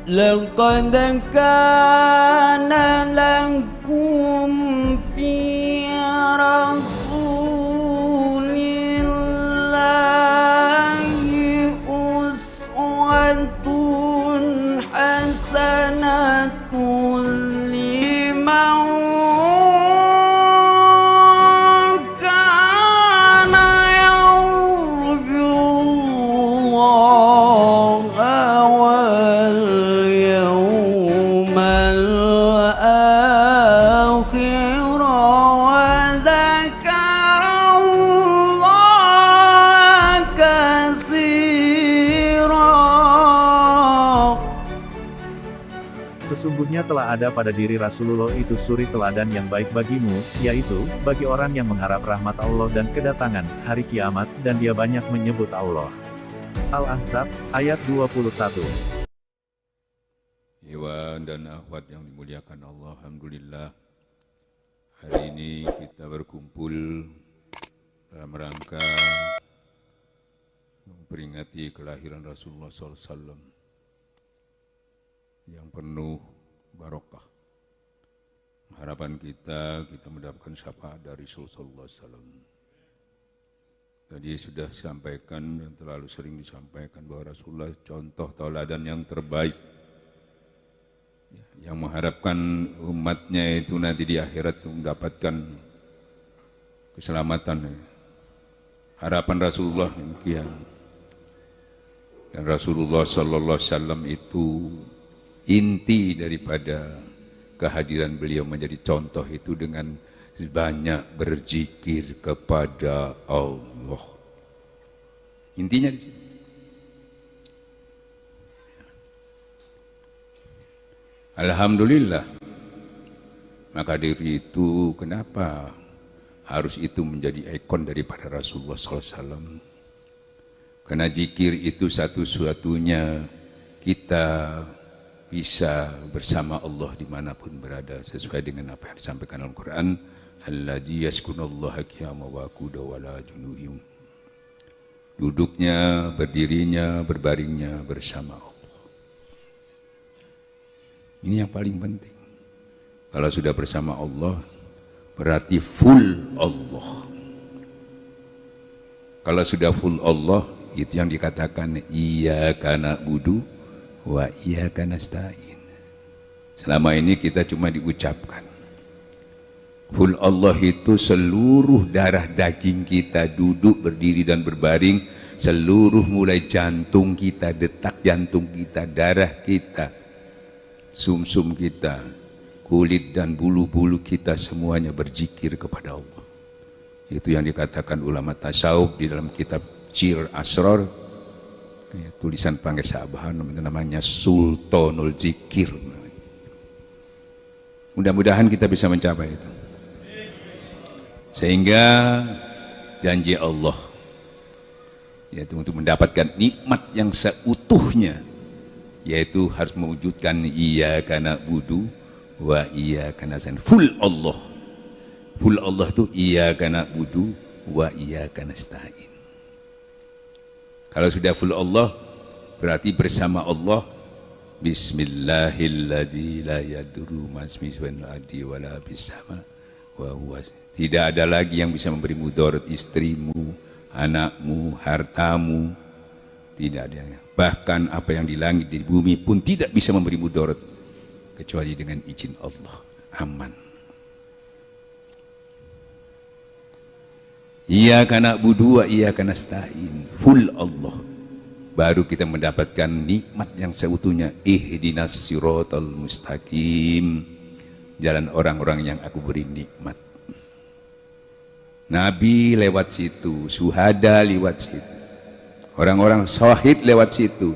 لقد كان لكم في رسول الله أسوة حسنة لمن كان يرجو الله واليوم الآخر وذكر الله كثيرا. Sesungguhnya telah ada pada diri Rasulullah itu suri teladan yang baik bagimu, yaitu, bagi orang yang mengharap rahmat Allah dan kedatangan hari kiamat, dan dia banyak menyebut Allah. Al-Ahzab, ayat 21. Iwan dan akhwat yang dimuliakan Allah, alhamdulillah. Hari ini kita berkumpul dalam rangka memperingati kelahiran Rasulullah SAW yang penuh barokah. Harapan kita mendapatkan syafaat dari Rasulullah SAW. Tadi sudah disampaikan dan terlalu sering disampaikan bahwa Rasulullah contoh tauladan yang terbaik, yang mengharapkan umatnya itu nanti di akhirat mendapatkan keselamatan. Harapan Rasulullah demikian. Dan Rasulullah Sallallahu Alaihi Wasallam itu inti daripada kehadiran beliau menjadi contoh itu dengan banyak berzikir kepada Allah. Intinya di sini. Alhamdulillah. Maka dari itu kenapa harus itu menjadi ikon daripada Rasulullah SAW? Karena zikir itu satu-satunya kita bisa bersama Allah dimanapun berada, sesuai dengan apa yang disampaikan dalam Quran, alladzi yazkurullaha qiyaman wa qu'udan wa ala junubihim. Duduknya, berdirinya, berbaringnya bersama Allah. Ini yang paling penting. Kalau sudah bersama Allah, berarti full Allah. Kalau sudah full Allah, itu yang dikatakan iyyaka na'budu wa iyyaka nasta'in. Selama ini kita cuma diucapkan. Full Allah itu seluruh darah daging kita, duduk, berdiri dan berbaring, seluruh mulai jantung kita, detak jantung kita, darah kita, sumsum kita, kulit dan bulu-bulu kita semuanya berzikir kepada Allah. Itu yang dikatakan ulama tasawuf di dalam kitab Sir Asrar, ya, tulisan Pangeran Sabahan namanya Sultanul Zikir. Mudah-mudahan kita bisa mencapai itu. Sehingga janji Allah yaitu untuk mendapatkan nikmat yang seutuhnya, yaitu harus mewujudkan iyyaka na'budu wa iyyaka nasta'in. Full Allah. Full Allah itu iyyaka na'budu wa iyyaka nasta'in. Kalau sudah full Allah, berarti bersama Allah. Bismillahilladzi la yadurru ma'asmihi fil ardi wa la fis sama wa huwa. Tidak ada lagi yang bisa memberi mudarat, istrimu, anakmu, hartamu. Tidak ada. Bahkan apa yang di langit di bumi pun tidak bisa memberi mudarat kecuali dengan izin Allah. Aman. Iyyaka na'budu wa iyyaka nasta'in. Full Allah. Baru kita mendapatkan nikmat yang seutuhnya. Ihdinas siratal mustaqim. Jalan orang-orang yang aku beri nikmat. Nabi lewat situ, syuhada lewat situ, orang-orang syahid lewat situ.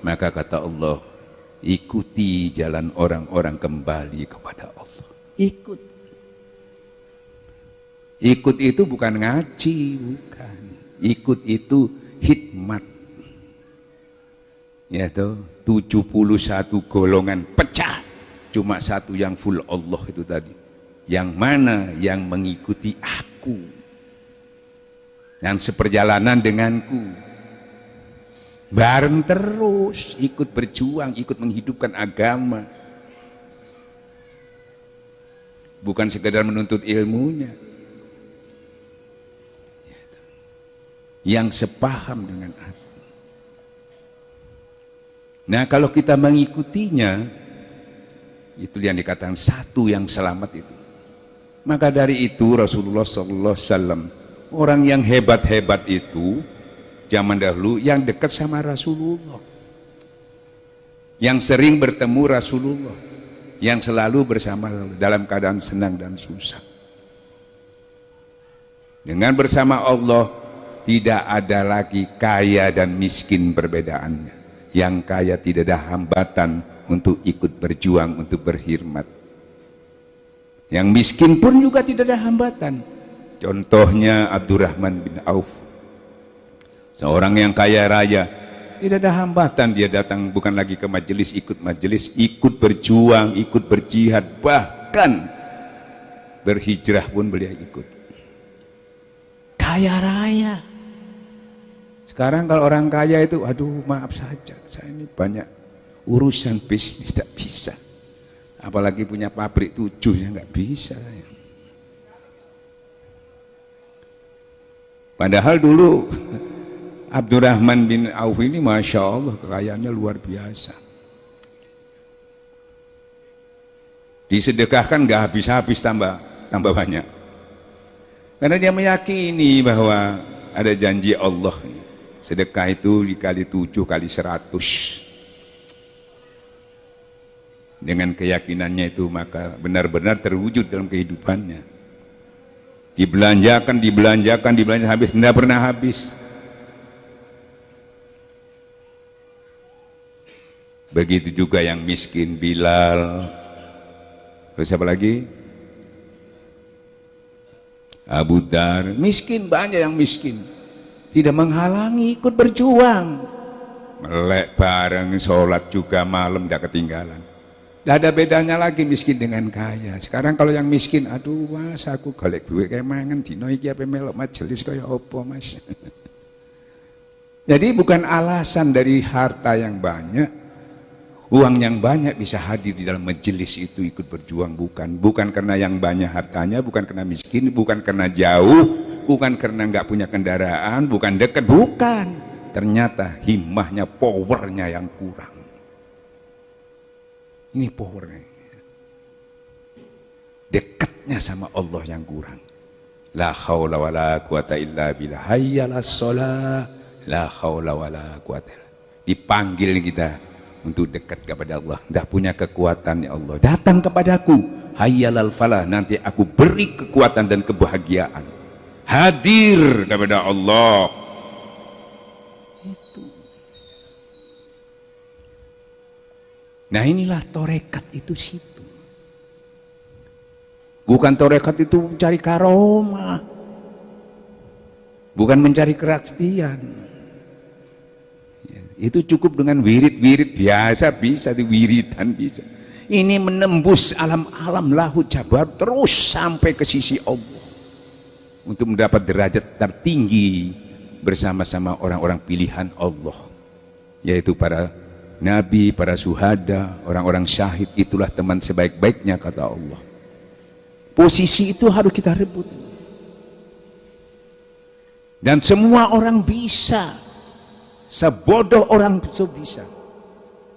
Maka kata Allah, ikuti jalan orang-orang kembali kepada Allah. Ikut. Ikut itu bukan ngaji, bukan. Ikut itu hikmat. Yaitu 71 golongan pecah. Cuma satu yang full Allah itu tadi. Yang mana yang mengikuti aku. Yang seperjalanan denganku. bareng terus, ikut berjuang, ikut menghidupkan agama, bukan sekedar menuntut ilmunya, yang sepaham dengan aku. Nah, kalau kita mengikutinya, itu yang dikatakan satu yang selamat itu. Maka dari itu Rasulullah SAW, orang yang hebat-hebat itu zaman dahulu yang dekat sama Rasulullah, yang sering bertemu Rasulullah, yang selalu bersama dalam keadaan senang dan susah. Dengan bersama Allah tidak ada lagi kaya dan miskin perbedaannya. Yang kaya tidak ada hambatan untuk ikut berjuang, untuk berkhidmat. Yang miskin pun juga tidak ada hambatan. Contohnya Abdurrahman bin Auf, seorang yang kaya raya, tidak ada hambatan dia datang, bukan lagi ke majelis, ikut berjuang, ikut berjihad, bahkan berhijrah pun beliau ikut. Kaya raya. Sekarang kalau orang kaya itu, aduh maaf saja, saya ini banyak urusan bisnis, tidak bisa. Apalagi punya pabrik 7, ya nggak bisa. Padahal dulu Abdurrahman bin Auf ini Masya Allah kekayaannya luar biasa. Disedekahkan nggak habis-habis, tambah banyak. Karena dia meyakini bahwa ada janji Allah. Sedekah itu dikali 7 kali 100. Dengan keyakinannya itu maka benar-benar terwujud dalam kehidupannya. Dibelanjakan habis, tidak pernah habis. Begitu juga yang miskin, Bilal. Terus siapa lagi? Abu Dar. Miskin, banyak yang miskin. Tidak menghalangi ikut berjuang. Melek bareng, sholat juga malam tidak ketinggalan. Tidak ada bedanya lagi miskin dengan kaya. Sekarang kalau yang miskin, aduh mas aku golek duit kayak mangan dino iki apa melok majelis kaya apa mas. Jadi bukan alasan dari harta yang banyak, uang yang banyak bisa hadir di dalam majelis itu ikut berjuang, bukan karena yang banyak hartanya, bukan karena miskin, bukan karena jauh, bukan karena nggak punya kendaraan, bukan dekat, bukan. Ternyata himmahnya, powernya yang kurang. Ini powernya, dekatnya sama Allah yang kurang. La haula wala quwata illa billah, hayyalas shalah, la haula wala quwata. Dipanggil kita untuk dekat kepada Allah. Tidak punya kekuatan, ya Allah, datang kepadaku, hayyalal falah, nanti aku beri kekuatan dan kebahagiaan. Hadir kepada Allah. Nah inilah torekat itu situ. Bukan torekat itu mencari karomah, bukan mencari keraktian. Itu cukup dengan wirid-wirid biasa, bisa diwiridan bisa. Ini menembus alam-alam lahut jabar terus sampai ke sisi Allah untuk mendapat derajat tertinggi bersama-sama orang-orang pilihan Allah, yaitu para Nabi, para syuhada, orang-orang syahid. Itulah teman sebaik-baiknya kata Allah. Posisi itu harus kita rebut. Dan semua orang bisa, sebodoh orang bisa,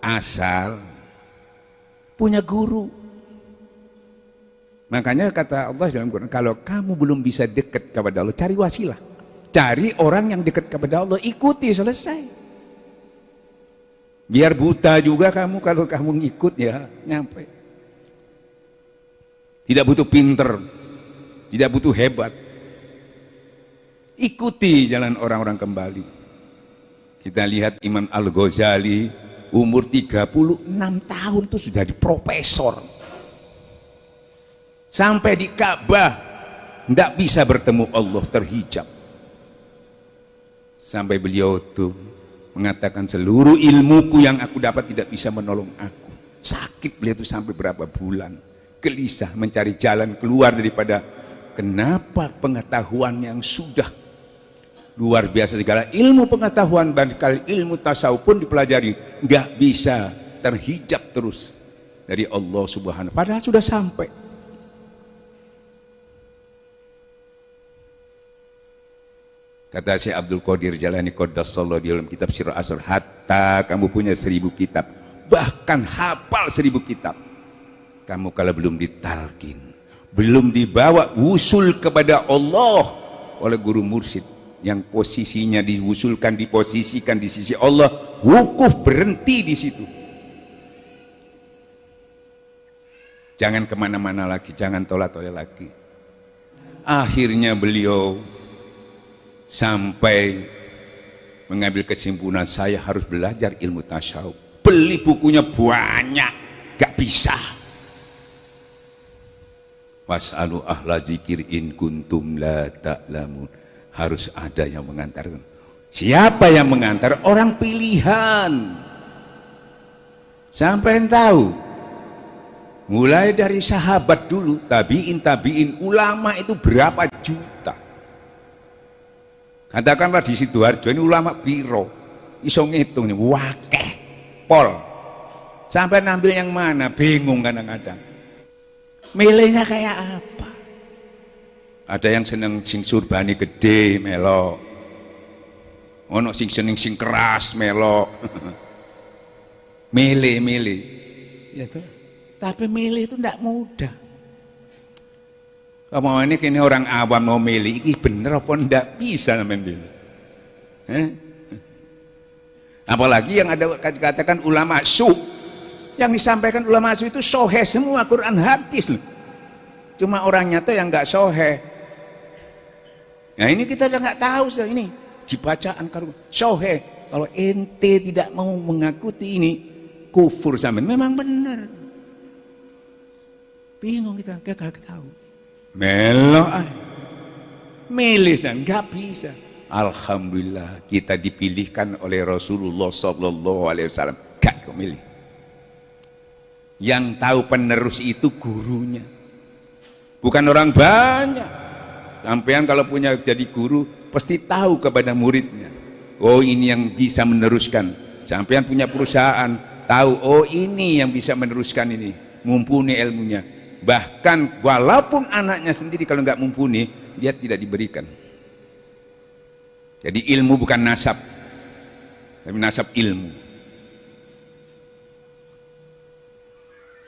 asal punya guru. Makanya kata Allah dalam Quran, kalau kamu belum bisa dekat kepada Allah, cari wasilah, cari orang yang dekat kepada Allah, ikuti, selesai. Biar buta juga kamu, kalau kamu ngikut ya nyampe. Tidak butuh pinter, tidak butuh hebat. Ikuti jalan orang-orang kembali. Kita lihat Imam Al-Ghazali umur 36 tahun itu sudah di profesor. Sampai di Ka'bah tidak bisa bertemu Allah, terhijab. Sampai beliau tuh mengatakan seluruh ilmuku yang aku dapat tidak bisa menolong aku. Sakit beliau itu sampai berapa bulan, gelisah mencari jalan keluar daripada kenapa pengetahuan yang sudah luar biasa segala ilmu pengetahuan, bahkan ilmu tasawuf pun dipelajari, nggak bisa terhijab terus dari Allah Subhanahu, padahal sudah sampai. Kata Syekh Abdul Qadir Jalani Qaddasallahu di dalam kitab Sirrul Asrar, hatta kamu punya 1000 kitab, bahkan hafal 1000 kitab, kamu kalau belum ditalkin, belum dibawa wusul kepada Allah oleh guru mursyid yang posisinya diwusulkan, diposisikan di sisi Allah, wukuf, berhenti di situ, jangan kemana-mana lagi, jangan tolak-tolak lagi. Akhirnya beliau sampai mengambil kesimpulan, saya harus belajar ilmu tasawuf. Beli bukunya banyak, gak bisa. Was'alu ahla zikir in kuntum la ta'lamun. Harus ada yang mengantarkan. Siapa yang mengantar? Orang pilihan. Sampai tahu, mulai dari sahabat dulu, tabiin, ulama itu berapa juta. Katakanlah di Sidoarjo ini ulama piro, iso ngitung nih, wakeh, pol, sampai ngambil yang mana, bingung kadang-kadang. Milihnya kayak apa? Ada yang seneng sing surbani gede melo, ono sing seneng sing keras melo, milih, ya tuh. Tapi milih itu tidak mudah. Kamu ini kini orang awam mau milih, ini bener apa enggak bisa namanya. Apalagi yang ada katakan ulama su, yang disampaikan ulama su itu sohe semua Quran hadis loh. Cuma orangnya tuh yang nggak sohe. Nah ini kita udah nggak tahu so, ini dibacaan kalau sohe. Kalau ente tidak mau mengakuti ini kufur sama, memang benar. Bingung kita, gak tahu. Melo milih nggak bisa. Alhamdulillah kita dipilihkan oleh Rasulullah SAW. Gak kau milih. Yang tahu penerus itu gurunya, bukan orang banyak. Sampean kalau punya jadi guru pasti tahu kepada muridnya, oh ini yang bisa meneruskan. Sampean punya perusahaan, tahu oh ini yang bisa meneruskan ini, mumpuni ilmunya. Bahkan walaupun anaknya sendiri kalau nggak mumpuni, dia tidak diberikan. Jadi ilmu bukan nasab, tapi nasab ilmu.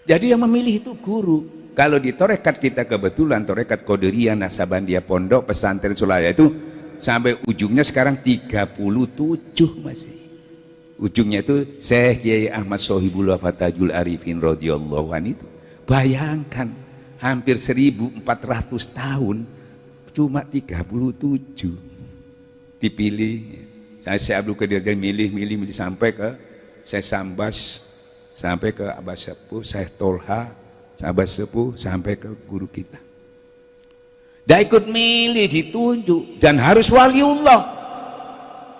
Jadi yang memilih itu guru. Kalau di torekat kita kebetulan torekat Qadiriyah Nasabandia Pondok Pesantren Sulaya itu sampai ujungnya sekarang 37 masih. Ujungnya itu Syekh Kiai Ahmad Sohibullah Fatajul Arifin radhiyallahu anhu itu. Bayangkan hampir 1400 tahun cuma 37 dipilih. Saya Abdul Qadir milih sampai ke saya Sambas, sampai ke Abah Sepuh, saya Tolha, Abah Sepuh, sampai ke guru kita. Dia ikut milih, ditunjuk, dan harus waliullah.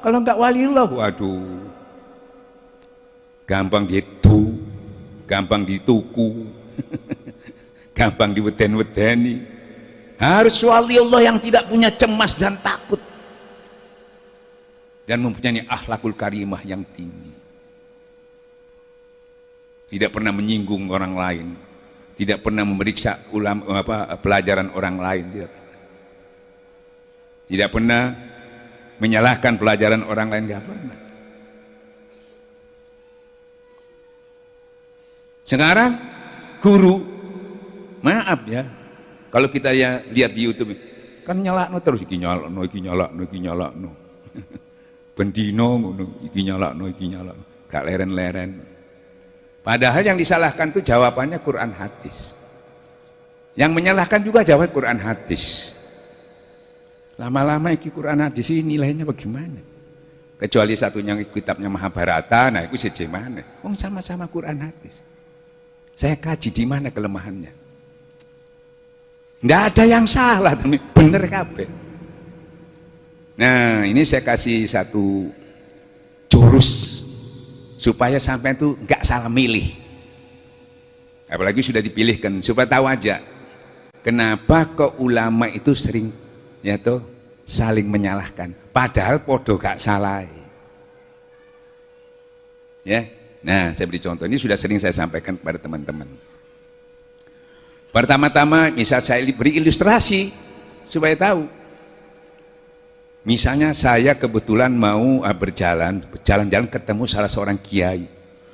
Kalau enggak waliullah, waduh, gampang dituku, gampang diweden-wedeni. Harus waliullah yang tidak punya cemas dan takut, dan mempunyai akhlakul karimah yang tinggi, tidak pernah menyinggung orang lain, tidak pernah memeriksa pelajaran orang lain, tidak pernah menyalahkan pelajaran orang lain, tidak pernah. Sekarang guru, maaf ya, kalau kita ya lihat di YouTube kan nyalakno terus, iki nyalakno bendino ngono, iki nyalakno gak leren-leren. Padahal yang disalahkan itu jawabannya Quran hadis, yang menyalahkan juga jawab Quran hadis. Lama-lama iki Quran hadis ini nilainya bagaimana? Kecuali satunya kitabnya Mahabharata, nah itu sejemane. Wong sama-sama Quran hadis. Saya kaji di mana kelemahannya. Nggak ada yang salah, bener kabeh. Nah, ini saya kasih satu jurus supaya sampai itu nggak salah milih. Apalagi sudah dipilihkan, supaya tahu aja kenapa kok ulama itu sering ya toh saling menyalahkan, padahal podo gak salah. Ya, nah saya beri contoh, ini sudah sering saya sampaikan kepada teman-teman. Pertama-tama, misal saya beri ilustrasi supaya tahu. Misalnya saya kebetulan mau jalan-jalan ketemu salah seorang kiai.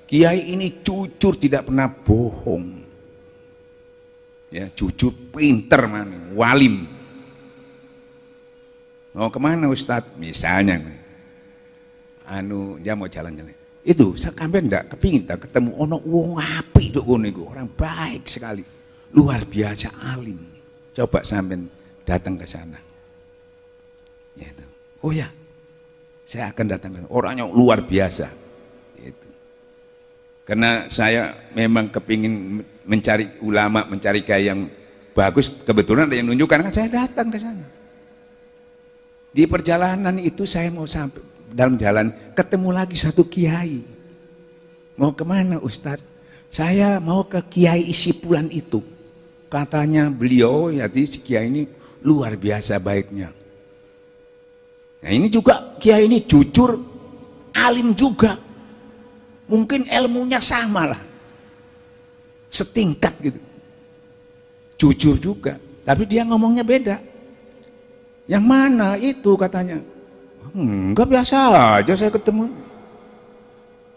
Kiai ini jujur, tidak pernah bohong. Ya, jujur, pinter, walim. Mau kemana Ustadz? Misalnya, dia mau jalan-jalan. Itu sampai ndak kepingin tak ketemu ono wong apik dok ngono iku, orang baik sekali, luar biasa alim. Coba sampai datang ke sana. Ya itu. Oh ya, saya akan datang ke sana. Orangnya luar biasa. Itu. Karena saya memang kepingin mencari ulama, mencari kiai yang bagus, kebetulan ada yang nunjukkan, kan saya datang ke sana. Di perjalanan itu saya mau sampai dalam jalan ketemu lagi satu kiai. Mau kemana Ustadz? Saya mau ke Kiai Isipulan itu. Katanya beliau, jadi si kiai ini luar biasa baiknya. Nah ini juga kiai ini jujur, alim juga. Mungkin ilmunya sama lah, setingkat gitu. Jujur juga, tapi dia ngomongnya beda. Yang mana itu katanya? Enggak, biasa aja saya ketemu.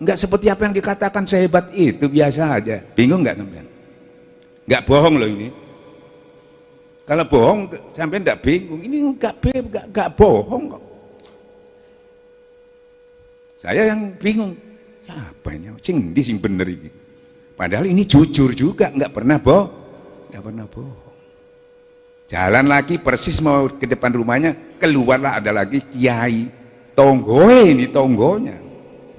Enggak seperti apa yang dikatakan sehebat itu, biasa aja. Bingung enggak sampean? Enggak bohong loh ini. Kalau bohong sampean enggak bingung. Ini enggak bohong kok. Saya yang bingung. Ya apa ini? Cing bener ini. Padahal ini jujur juga, enggak pernah bohong. Jalan lagi persis mau ke depan rumahnya, keluarlah ada lagi kiai, tonggonya.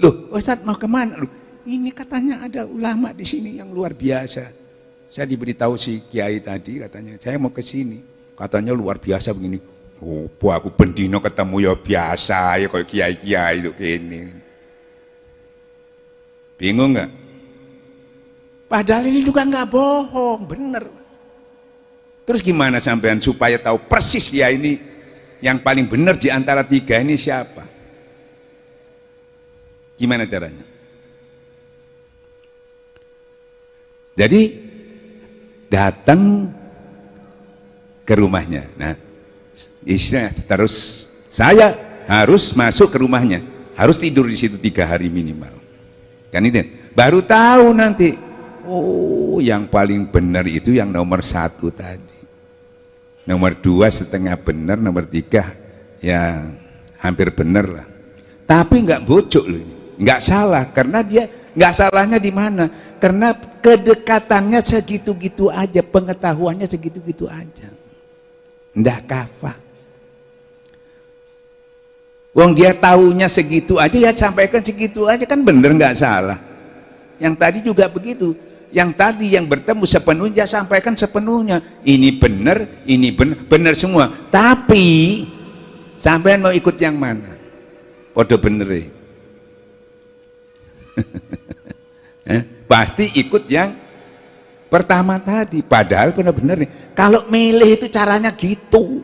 Loh, Ustadz mau kemana? Loh, ini katanya ada ulama di sini yang luar biasa. Saya diberitahu si kiai tadi, katanya saya mau ke sini, katanya luar biasa begini. Oh, aku bendino ketemu ya biasa ya kayak kiai itu gini. Bingung nggak? Padahal ini juga nggak bohong, bener. Terus gimana sampean supaya tahu persis kiai ini yang paling benar di antara tiga ini siapa? Gimana caranya? Jadi datang ke rumahnya. Nah, isinya terus saya harus masuk ke rumahnya, harus tidur di situ 3 hari minimal. Kan itu? Baru tahu nanti. Oh, yang paling benar itu yang nomor 1 tadi. Nomor 2 setengah benar, nomor 3 ya hampir benar lah. Tapi nggak bocok loh ini, nggak salah, karena dia nggak salahnya di mana? Karena kedekatannya segitu-gitu aja, pengetahuannya segitu-gitu aja, ndak kafah. Wong dia tahunya segitu aja ya sampaikan segitu aja, kan bener nggak salah. Yang tadi juga begitu. Yang tadi yang bertemu sepenuhnya sampaikan sepenuhnya, ini benar semua. Tapi sampean mau ikut yang mana? Podo bener pasti ikut yang pertama tadi. Padahal benar-benar nih, kalau milih itu caranya gitu.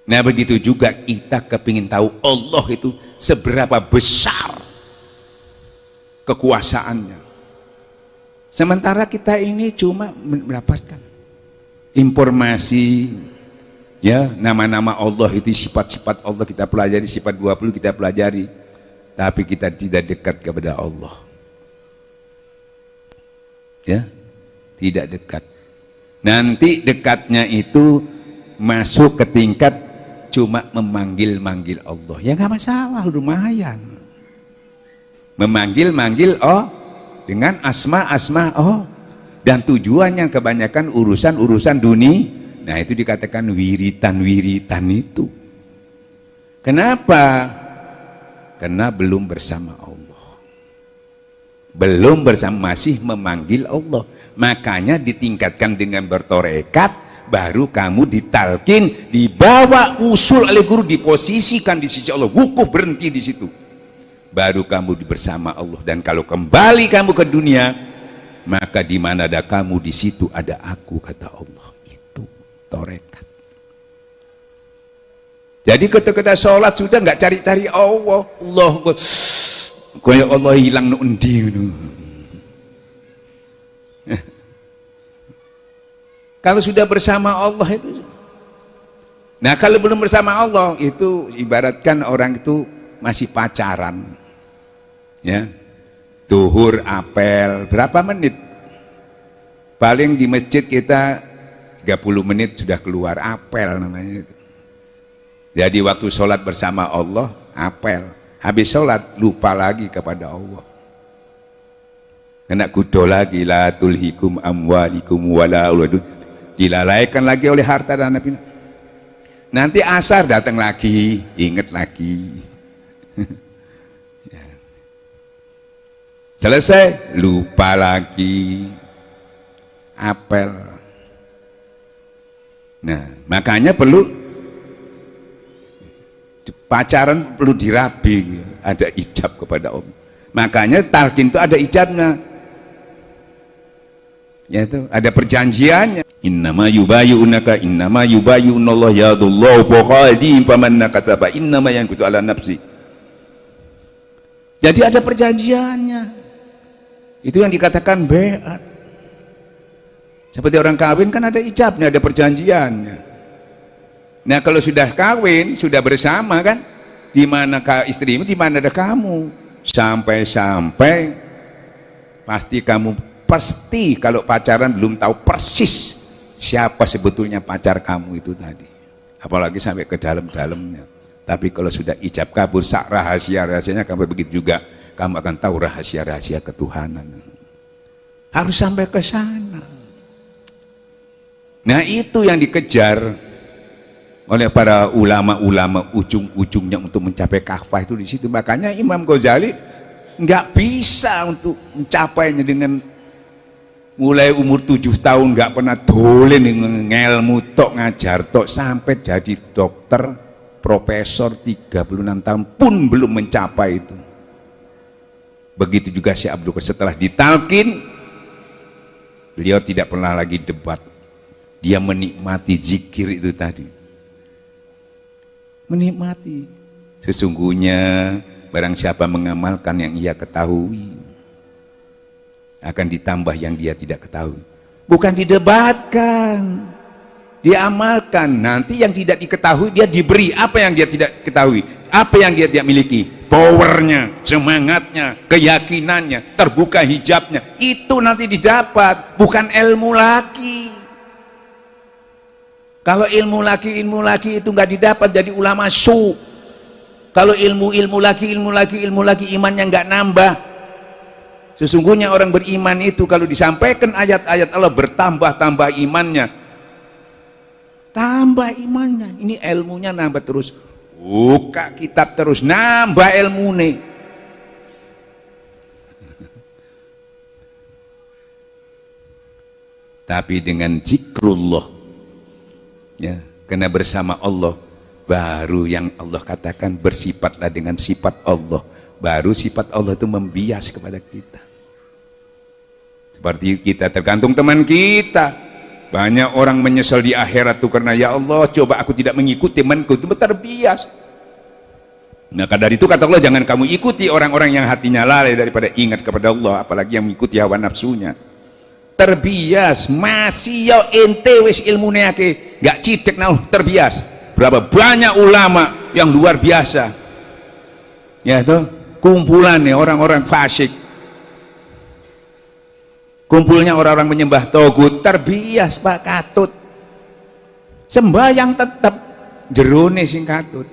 Nah begitu juga kita kepingin tahu Allah itu seberapa besar kekuasaannya. Sementara kita ini cuma mendapatkan informasi, ya nama-nama Allah itu, sifat-sifat Allah kita pelajari, sifat 20 kita pelajari, tapi kita tidak dekat kepada Allah. Ya, tidak dekat. Nanti dekatnya itu masuk ke tingkat cuma memanggil-manggil Allah, ya nggak masalah, lumayan. Memanggil-manggil dengan asma-asma dan tujuannya kebanyakan urusan-urusan dunia. Nah itu dikatakan wiritan-wiritan itu. Kenapa? Karena belum bersama Allah, belum bersama, masih memanggil Allah. Makanya ditingkatkan dengan bertorekat, baru kamu ditalkin, dibawa usul oleh guru, diposisikan di sisi Allah, wukuf berhenti di situ, baru kamu bersama Allah. Dan kalau kembali kamu ke dunia, maka di mana ada kamu di situ ada aku, kata Allah. Itu tarekat. Jadi ketika sholat sudah nggak cari-cari Allah, kayak Allah hilang nu endi nu. Kalau sudah bersama Allah itu, nah kalau belum bersama Allah itu ibaratkan orang itu masih pacaran, ya. Duhur apel berapa menit? Paling di masjid kita 30 menit sudah keluar apel namanya itu. Jadi waktu sholat bersama Allah apel, habis sholat lupa lagi kepada Allah. Kena kudo lagi, la tulhikum amwalikum wala auladu, dilalaikan lagi oleh harta dan anak. Nanti asar datang lagi, ingat lagi. Ya. Selesai, lupa lagi, apel. Nah, makanya perlu pacaran, perlu dirabi, ada ijab kepada Allah. Makanya talqin itu ada ijabnya, yaitu ada perjanjiannya. Innama yubayyunaka innama yubayyunallahu yadullahu faqadi faman nakataba innama yanqutu ala nafsi. Jadi ada perjanjiannya. Itu yang dikatakan bai'at. Seperti orang kawin kan ada ijabnya, ada perjanjiannya. Nah kalau sudah kawin, sudah bersama kan, di mana istrimu, di mana ada kamu, sampai pasti kamu kalau pacaran belum tahu persis siapa sebetulnya pacar kamu itu tadi, apalagi sampai ke dalam-dalamnya. Tapi kalau sudah ijab kabul, sak rahasia-rahasianya kamu begitu juga, kamu akan tahu rahasia-rahasia ketuhanan. Harus sampai ke sana. Nah itu yang dikejar oleh para ulama-ulama ujung-ujungnya untuk mencapai kahfah itu di situ. Makanya Imam Ghazali nggak bisa untuk mencapainya dengan mulai umur 7 tahun nggak pernah dolen ngelmu tok, ngajar tok, sampai jadi dokter, profesor 36 tahun pun belum mencapai itu. Begitu juga Syekh Abdul Qadir, setelah ditalkin beliau tidak pernah lagi debat, dia menikmati zikir itu tadi. Menikmati. Sesungguhnya barang siapa mengamalkan yang ia ketahui, akan ditambah yang dia tidak ketahui. Bukan didebatkan, diamalkan. Nanti yang tidak diketahui dia diberi apa yang dia tidak ketahui, apa yang dia tidak miliki, powernya, semangatnya, keyakinannya, terbuka hijabnya, itu nanti didapat, bukan ilmu lagi. Kalau ilmu lagi itu nggak didapat, jadi ulama su. Kalau ilmu lagi imannya nggak nambah. Sesungguhnya orang beriman itu kalau disampaikan ayat-ayat Allah bertambah-tambah imannya. Tambah imannya. Ini ilmunya nambah terus. Buka kitab terus, nambah ilmu nih. Tapi dengan zikrullah, ya, karena bersama Allah baru yang Allah katakan bersifatlah dengan sifat Allah, baru sifat Allah itu membias kepada kita. Seperti kita tergantung teman kita, banyak orang menyesal di akhirat tuh karena ya Allah coba aku tidak mengikuti temanku itu terbias. Maka dari itu kata Allah jangan kamu ikuti orang-orang yang hatinya lalai daripada ingat kepada Allah, apalagi yang mengikuti hawa nafsunya. Terbias, masih ya ente wis ilmune akeh, gak cidek nah terbias. Berapa banyak ulama yang luar biasa, ya tuh kumpulan nih orang-orang fasik, kumpulnya orang-orang menyembah togut, terbias Pak Katut, sembahyang tetap jerone sing katut.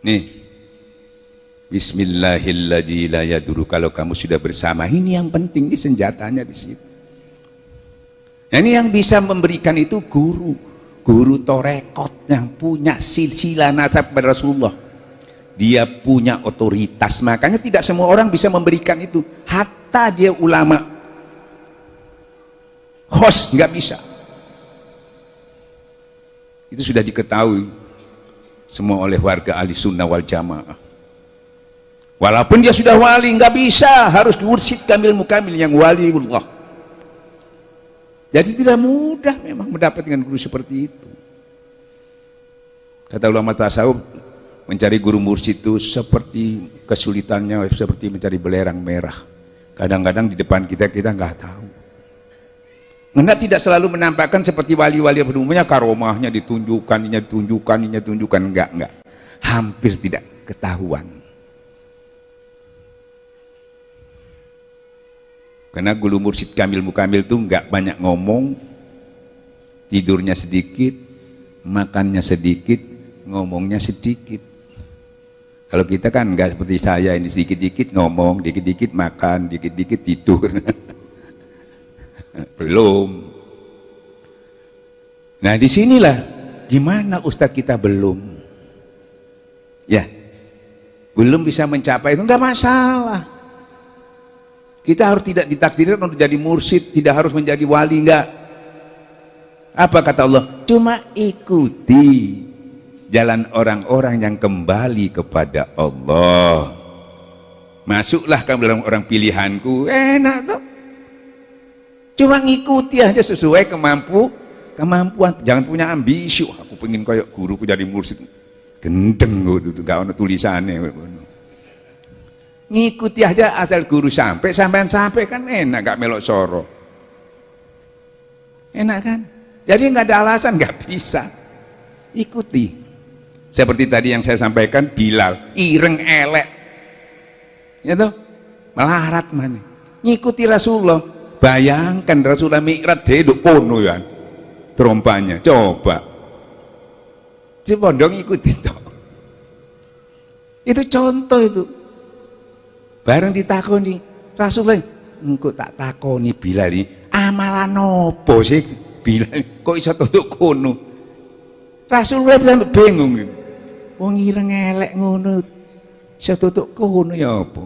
Nih Bismillahirrahmanirrahim. Kalau kamu sudah bersama, ini yang penting, ini senjatanya di situ. Nah, ini yang bisa memberikan itu guru torekot yang punya silsilah nasab kepada Rasulullah. Dia punya otoritas, makanya tidak semua orang bisa memberikan itu. Hatta dia ulama host nggak bisa. Itu sudah diketahui semua oleh warga ahli sunnah wal jamaah. Walaupun dia sudah wali, nggak bisa, harus mursyid kamil mukamil yang waliullah. Jadi tidak mudah memang mendapatkan guru seperti itu. Kata ulama tasawuf, mencari guru mursyid itu seperti kesulitannya seperti mencari belerang merah. Kadang-kadang di depan kita nggak tahu. Karena tidak selalu menampakkan seperti wali-wali pada umumnya, karomahnya ditunjukkan, enggak. Hampir tidak ketahuan. Karena guru mursyid kamil mukamil itu enggak banyak ngomong, tidurnya sedikit, makannya sedikit, ngomongnya sedikit. Kalau kita kan enggak seperti saya, ini sedikit-dikit ngomong, dikit-dikit makan, dikit-dikit tidur. Belum. Nah disinilah gimana ustadz kita belum, ya belum bisa mencapai itu, enggak masalah. Kita harus tidak ditakdirkan untuk jadi mursyid, tidak harus menjadi wali, enggak. Apa kata Allah? Cuma ikuti jalan orang-orang yang kembali kepada Allah. Masuklah kamu dalam orang pilihanku, enak tuh. Cuma ngikuti aja sesuai kemampuan. Jangan punya ambisi, aku pengen kayak guruku jadi mursyid. Gendeng gitu, gak ada tulisannya. Ngikuti aja asal guru sampai kan enak, gak melok soro. Enak kan? Jadi nggak ada alasan nggak bisa. Ikuti. Seperti tadi yang saya sampaikan, Bilal ireng elek, ya toh, melarat mana? Ngikuti Rasulullah. Bayangkan Rasulullah mi'raj deduk kono ya, terompanya. Coba dong ikuti toh. Itu contoh itu. Bareng ditakoni Rasulullah, engko tak takoni Bilal ini amalan opo sih Bilal kok iso tutuk kono. Rasulullah sampe bingung gitu. Wong ireng elek ngono iso tutuk kono ya apa?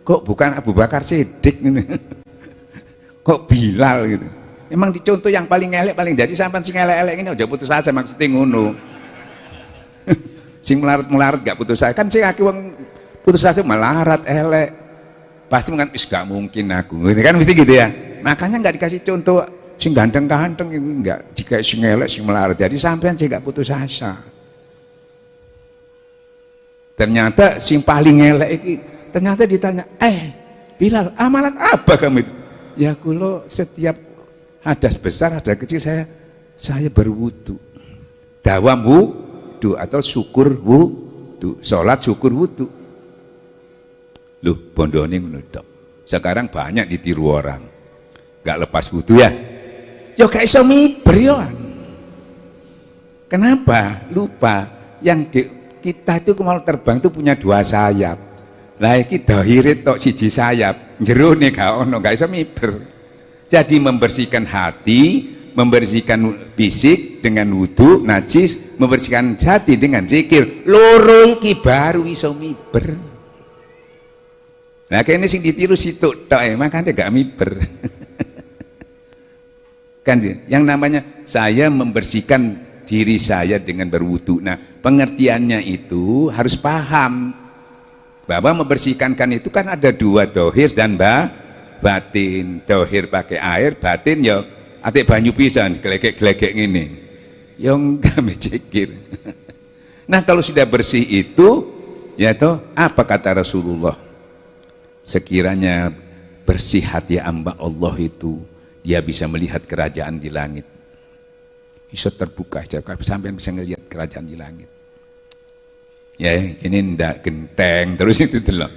Kok bukan Abu Bakar Siddiq ngene. Kok Bilal gitu. Emang dicontoh yang paling elek paling jadi sampean sing elek-elek ini aja putus asa maksudnya ngono. Sing melarat-melarat gak putus asa kan sing akeh wong putus asa melarat elek pasti mengatakan gak mungkin aku gitu kan, mesti gitu ya. Makanya nggak dikasih contoh sing ganteng-ganteng itu, nggak dikasih sing elek sing melarat, jadi sampean sih gak putus asa. Ternyata sing paling elek ini ternyata ditanya, Bilal amalan apa kamu itu? Ya kulo setiap hadas besar hadas kecil saya berwudu, dawam wudu atau syukur wudu, sholat syukur wudu. Loh, bondone ngono tok. Sekarang banyak ditiru orang. Gak lepas wudu ya. Ya gak iso miber yo. Kenapa? Lupa yang kita itu kalau terbang itu punya dua sayap. Lah iki dhahirit tok siji sayap, jerone gak ono, gak iso miber. Jadi membersihkan hati, membersihkan fisik dengan wudu, najis, membersihkan hati dengan zikir. Loro iki baru iso miber. Nah kayaknya sing ditiru situ tok makanya gak miber. Kan yang namanya saya membersihkan diri saya dengan berwudu. Nah pengertiannya itu harus paham bahwa membersihkan kan itu kan ada dua, dohir dan batin. Dohir pakai air, batin ya atik banyu pisan gelegek-gelegek ini yang kami cikir. Nah kalau sudah bersih itu ya toh apa kata Rasulullah, sekiranya bersih hati hamba Allah itu, dia bisa melihat kerajaan di langit. Bisa terbuka aja, sampai bisa melihat kerajaan di langit. Ya, ini ndak genteng terus itu loh.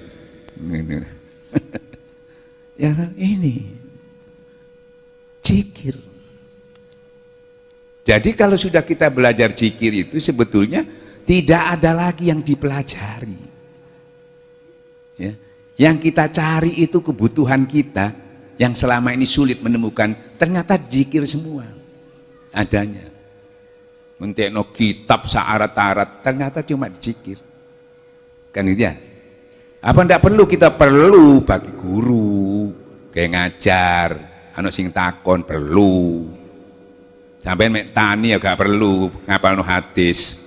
Ya, ini zikir. Jadi kalau sudah kita belajar zikir itu sebetulnya tidak ada lagi yang dipelajari. Ya. Yang kita cari itu kebutuhan kita yang selama ini sulit menemukan, ternyata zikir semua adanya. Mentekno kitab saarat-arat ternyata cuma zikir. Kan gitu ya? Apa ndak perlu? Kita perlu bagi guru, kayak ngajar, anu sing takon perlu. Sampai mek tani ya gak perlu ngapalno hadis.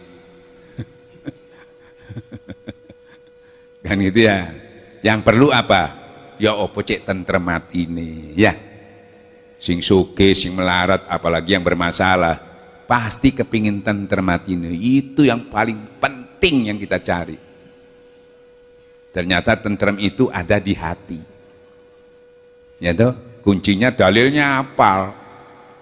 Kan gitu ya. Yang perlu apa? Ya opo cek tentrem atine, ya. Sing sugih, sing melarat, apalagi yang bermasalah, pasti kepingin tentrem atine. Itu yang paling penting yang kita cari. Ternyata tentrem itu ada di hati. Ya toh, kuncinya dalilnya apal.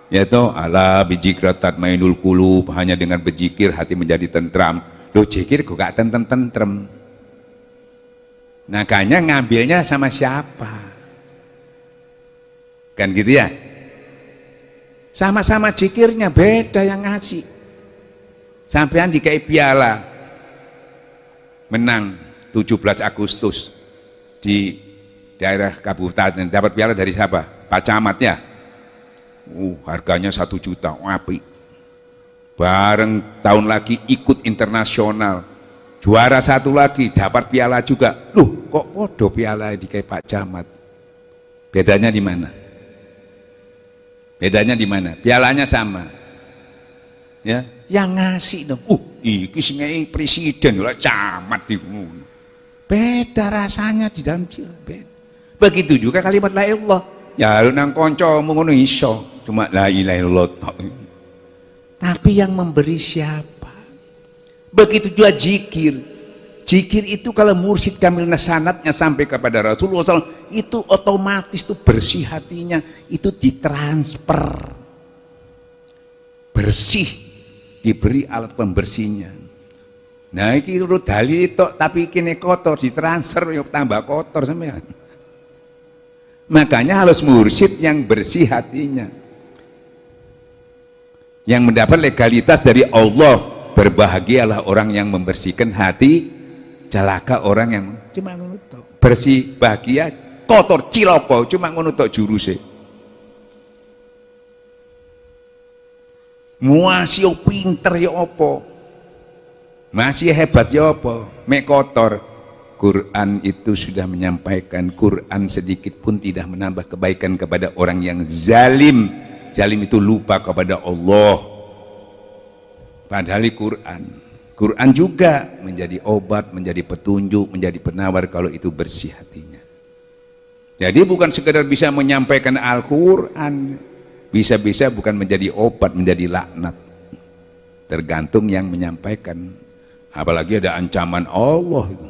Ya toh, ala bijikra tatmainul qulub, hanya dengan berzikir hati menjadi tentram. Loh, zikir kok gak tentrem-tentrem. Makanya ngambilnya sama siapa? Kan gitu ya? Sama-sama zikirnya beda yang ngasih. Sampean dikai piala menang 17 Agustus di daerah kabupaten, dapat piala dari siapa? Pak Camat ya? Harganya 1 juta, apik. Bareng tahun lagi ikut internasional. Juara 1 lagi, dapat piala juga. Loh, kok podo piala di kayak Pak Camat? Bedanya di mana? Bedanya di mana? Pialanya sama. Ya, yang ngasih dong. Iki sing ngei presiden lah camat di ngono. Beda rasanya di dalam beda. Begitu juga kalimat la ilaha illallah. Ya lu nang kancamu ngono iso, cuma la ilaha illallah. Tapi yang memberi siapa? Begitu juga zikir. Zikir itu kalau mursyid kamil sanatnya sampai kepada Rasulullah SAW, itu otomatis tuh bersih hatinya, itu ditransfer. Bersih, diberi alat pembersihnya. Nah ini urut dalil itu, tapi kini kotor, ditransfer, yuk tambah kotor sampean. Makanya harus mursyid yang bersih hatinya. Yang mendapat legalitas dari Allah. Berbahagialah orang yang membersihkan hati, celaka orang yang cuma ngono tok. Bersih, bahagia, kotor, ciloko, cuma ngono tok juruse. Muasio pinter ya apa? Masih hebat ya apa? Mek kotor. Quran itu sudah menyampaikan, Quran sedikit pun tidak menambah kebaikan kepada orang yang zalim. Zalim itu lupa kepada Allah. Padahal Quran juga menjadi obat, menjadi petunjuk, menjadi penawar kalau itu bersih hatinya. Jadi bukan sekedar bisa menyampaikan Al-Quran, bisa-bisa bukan menjadi obat, menjadi laknat. Tergantung yang menyampaikan. Apalagi ada ancaman Allah itu.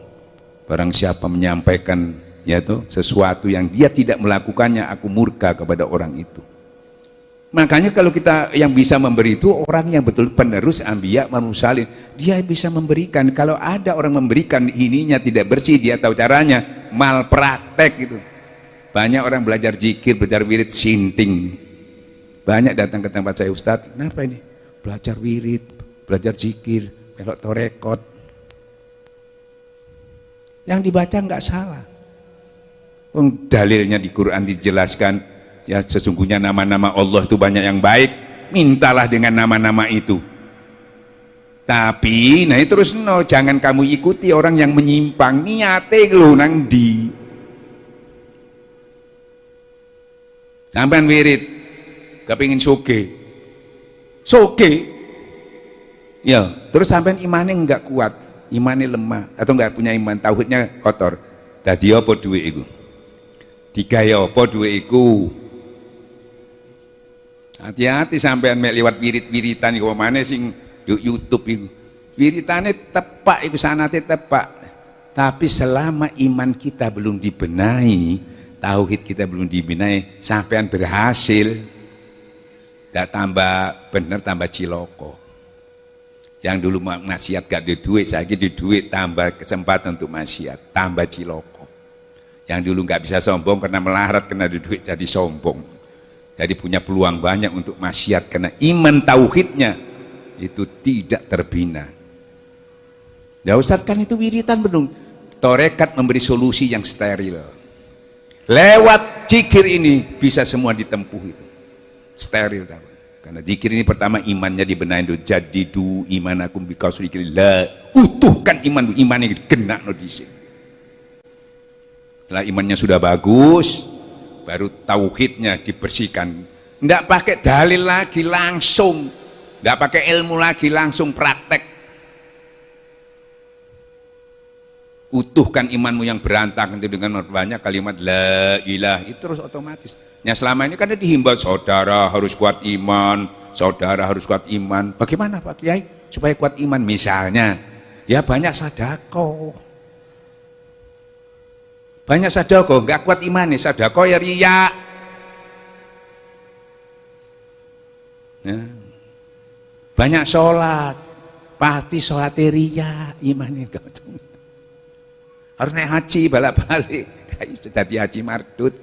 Barang siapa menyampaikan yaitu sesuatu yang dia tidak melakukannya, aku murka kepada orang itu. Makanya kalau kita yang bisa memberi itu orang yang betul penerus anbiya manusalin, dia bisa memberikan. Kalau ada orang memberikan ininya tidak bersih, dia tahu caranya, malpraktek gitu. Banyak orang belajar zikir, belajar wirid sinting. Banyak datang ke tempat saya, Ustadz, kenapa ini? Belajar wirid, belajar zikir, melok torekot. Yang dibaca nggak salah. Dalilnya di Quran dijelaskan. Ya sesungguhnya nama-nama Allah itu banyak yang baik, mintalah dengan nama-nama itu. Tapi nah terus no, jangan kamu ikuti orang yang menyimpang. Niate lu nang di sampean wirid kepingin soge ya terus sampean imannya enggak kuat, imannya lemah atau enggak punya iman, tauhidnya kotor. Dadi apa duit iku? Digaya apa duit iku? Hati-hati sampean mek liwat wirid-wiritan iku mana sing YouTube iku. Wiritane tepak iku sanate tepak. Tapi selama iman kita belum dibenahi, tauhid kita belum dibenahi, sampean berhasil gak tambah bener tambah ciloko. Yang dulu maksiat gak ada duit, saiki di duit tambah kesempatan untuk maksiat, tambah ciloko. Yang dulu gak bisa sombong karena melarat, karena ada duit jadi sombong. Jadi punya peluang banyak untuk maksiat karena iman tauhidnya itu tidak terbina. Ya Ustaz, kan itu wiritan belum. Torekat memberi solusi yang steril. Lewat zikir ini bisa semua ditempuh itu. Steril tahu. Karena zikir ini pertama imannya dibenahi dulu. Jadidu imanakum biqaulillah. Utuhkan iman ini kena no di sini. Setelah imannya sudah bagus, baru tauhidnya dibersihkan. Tidak pakai dalil lagi, langsung. Tidak pakai ilmu lagi, langsung praktek. utuhkan imanmu yang berantakan itu dengan banyak kalimat la ilah, itu terus otomatis. Nah selama ini kan dihimbau saudara harus kuat iman, saudara harus kuat iman. Bagaimana Pak Kiai supaya kuat iman? Misalnya ya banyak sedekah, banyak sedekah, nggak kuat iman nih sedekah ya riya. Nah, banyak sholat, pasti sholat riya, imannya enggak. Harus naik haji balak-balik, jadi haji mardut,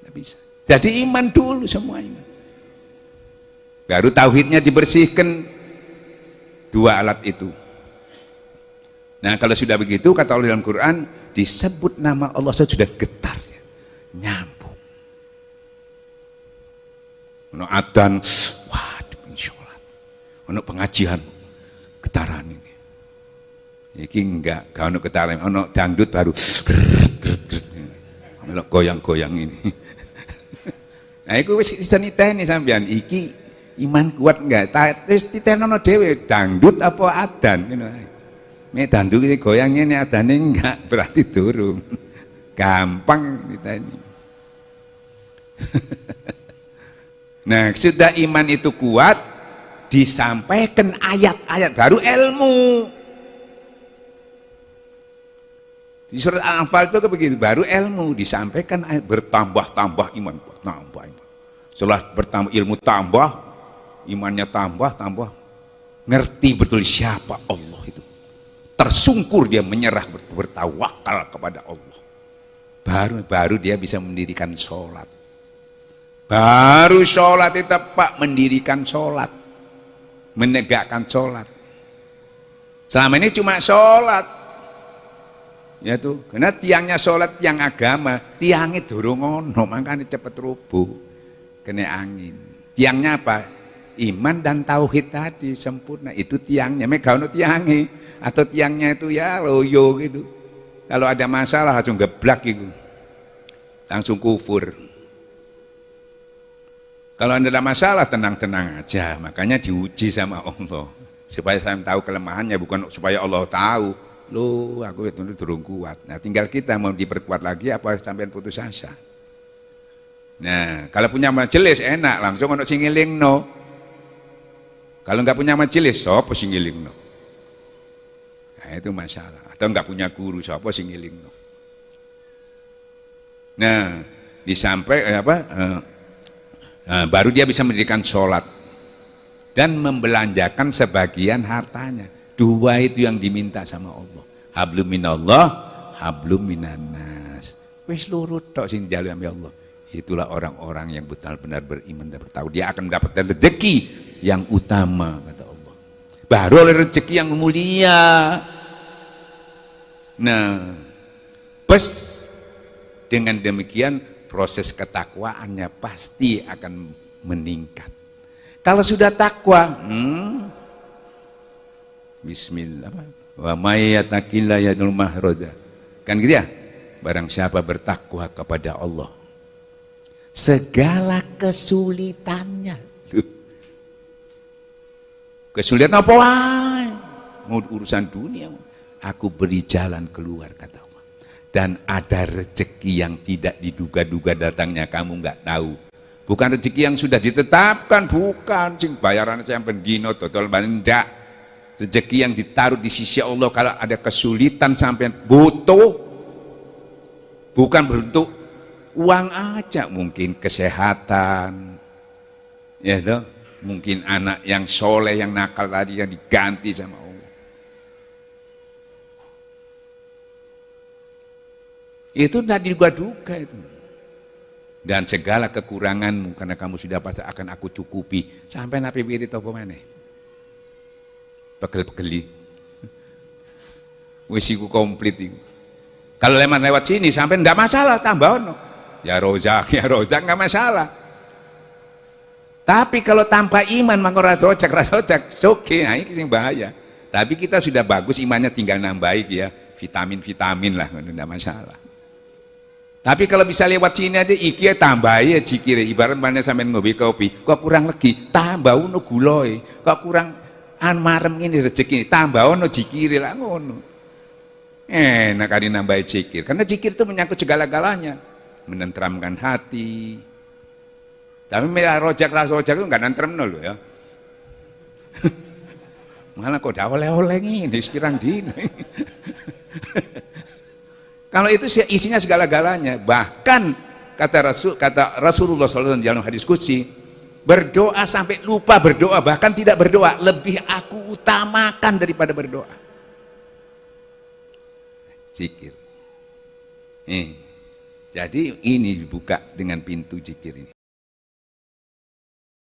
nggak bisa. Jadi iman dulu semua iman. Baru tauhidnya dibersihkan, dua alat itu. Nah kalau sudah begitu kata Allah dalam Quran, disebut nama Allah sudah getar, nyambung. Ono adzan, waduh sholat. Ono pengajian, getaran ini. Iki enggak, kalau getaran, ono dangdut baru melok goyang-goyang ini. Nah, itu wis diteni sampean iki iman kuat enggak? Terus ditenono dhewe dangdut apa adzan ngono ae. Nek dangdut iki goyang ngene adane enggak berarti durung. Gampang diteni. Nah, sudah iman itu kuat disampaikan ayat-ayat baru ilmu. Di surat Al-Anfal itu begitu, baru ilmu disampaikan bertambah-tambah iman, bertambah iman. Setelah bertambah ilmu tambah, imannya tambah, ngerti betul siapa Allah itu. Tersungkur dia menyerah, bertawakal kepada Allah. Baru dia bisa mendirikan sholat. Baru sholat itu tepat mendirikan sholat, menegakkan sholat. Selama ini cuma sholat. Ya tuh, karena tiangnya sholat, tiang agama, tiangnya dorong ono, makanya cepet rubuh, kena angin. Tiangnya apa? Iman dan tauhid tadi sempurna, itu tiangnya. Mereka ono tiangnya, atau tiangnya itu ya loyo gitu. Kalau ada masalah langsung geblak gitu, langsung kufur. Kalau ada masalah tenang-tenang aja, makanya diuji sama Allah supaya saya tahu kelemahannya, bukan supaya Allah tahu. Loh, aku itu durung kuat. Nah, tinggal kita mau diperkuat lagi apa sampai putus asa. Nah, kalau punya majelis enak, langsung ono sing ngelingno. Kalau nggak punya majelis, sapa sing ngelingno? Nah, itu masalah. Atau nggak punya guru, sapa sing ngelingno? Nah, baru dia bisa mendirikan sholat dan membelanjakan sebagian hartanya. Dua itu yang diminta sama Allah. Hablum minallah, hablum minannas. Wis lurut tok sing dijalu ambe Allah. Itulah orang-orang yang benar-benar beriman dan bertahu. Dia akan mendapatkan rezeki yang utama kata Allah. Baru oleh rezeki yang mulia. Nah, pas dengan demikian proses ketakwaannya pasti akan meningkat. Kalau sudah takwa, bismillah, wa may yattaqilla yaj'al mahraja. Kan gitu ya? Barang siapa bertakwa kepada Allah, segala kesulitannya. Kesulitan apa wae? Mau urusan dunia, aku beri jalan keluar kata Allah. Dan ada rezeki yang tidak diduga-duga datangnya, kamu nggak tahu. Bukan rezeki yang sudah ditetapkan, bukan sing bayaran sampai dino total banyak. Rezeki yang ditaruh di sisi Allah. Kalau ada kesulitan sampai butuh, bukan bentuk uang aja, mungkin kesehatan, ya toh, mungkin anak yang soleh yang nakal tadi yang diganti sama Allah. Itu tidak diduga-duga itu. Dan segala kekuranganmu karena kamu sudah pasti akan aku cukupi. Sampai napi wirid apa mana? Pegel-pegeli. Wis iku komplit iku. Kalau lewat sini sampai ndak masalah, tambah ono. Ya rozak nggak masalah. Tapi kalau tanpa iman maka rozak, oke, nah ini sing bahaya. Tapi kita sudah bagus imannya, tinggal nambahin ya, vitamin lah, ndak masalah. Tapi kalau bisa lewat sini aja, iki tambah ya jikir. Ibarat mana sampai ngopi kopi, kok kurang lagi, tambah uno guloi, kok kurang marem ini rezeki, tambah ono jikir lah ngono. Enak kali nambah zikir, karena zikir itu menyangkut segala-galanya, menenteramkan hati. Tapi rojak itu nggak nentrem loh ya. Malah kok dah oleh-oleh ini sepirang dino. Kalau itu isinya segala-galanya, bahkan kata Rasulullah SAW dalam hadis qudsi, berdoa sampai lupa berdoa, bahkan tidak berdoa, lebih aku utamakan daripada berdoa. Zikir. Jadi ini dibuka dengan pintu zikir ini.